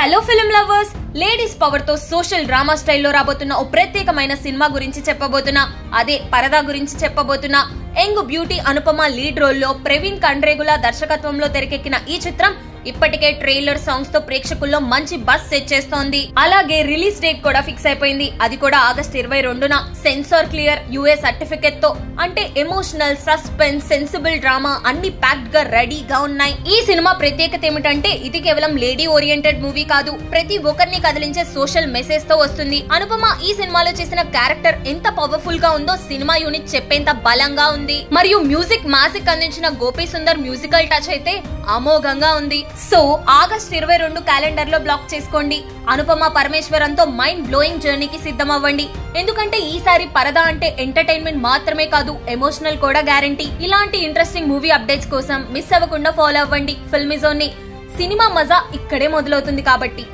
Hello film lovers, ladies power తో social drama స్టైల్లో రాబోతున్న ఓ ప్రత్యేకమైన సినిమా గురించి చెప్పబోతున్నా. అదే పరదా గురించి చెప్పబోతున్నా. Young beauty Anupama lead role లో ప్రవీణ్ కండ్రేగుల దర్శకత్వంలో తెరకెక్కిన ఈ చిత్రం ఇప్పటికే ట్రైలర్ సాంగ్స్ తో ప్రేక్షకుల్లో మంచి బస్ సెట్ చేస్తోంది. అలాగే రిలీజ్ డేట్ కూడా ఫిక్స్ అయిపోయింది. అది కూడా ఆగస్ట్ 22న. సెన్సార్ క్లియర్ యూఏ సర్టిఫికెట్ తో, అంటే ఎమోషనల్, సస్పెన్స్, సెన్సిబుల్ డ్రామా అన్ని ప్యాక్డ్ గా రెడీగా ఉన్నాయి. ఈ సినిమా ప్రత్యేకత ఏమిటంటే ఇది కేవలం లేడీ ఓరియంటెడ్ మూవీ కాదు, ప్రతి ఒక్కరిని కదిలించే సోషల్ మెసేజ్ తో వస్తుంది. అనుపమ ఈ సినిమాలో చేసిన క్యారెక్టర్ ఎంత పవర్ఫుల్ గా ఉందో సినిమా యూనిట్ చెప్పేంత బలంగా ఉంది. మరియు మ్యూజిక్ మ్యాజిక్ అందించిన గోపి సుందర్ మ్యూజికల్ టచ్ అయితే అమోఘంగా ఉంది. సో ఆగస్ట్ 22 క్యాలెండర్ లో బ్లాక్ చేసుకోండి. అనుపమ పరమేశ్వరన్ తో మైండ్ బ్లోయింగ్ జర్నీకి సిద్ధం అవ్వండి. ఎందుకంటే ఈసారి పరదా అంటే ఎంటర్టైన్మెంట్ మాత్రమే కాదు, ఎమోషనల్ కూడా గ్యారంటీ. ఇలాంటి ఇంట్రెస్టింగ్ మూవీ అప్డేట్స్ కోసం మిస్ అవ్వకుండా ఫాలో అవ్వండి ఫిల్మిజోన్ ని. సినిమా మజా ఇక్కడే మొదలవుతుంది కాబట్టి.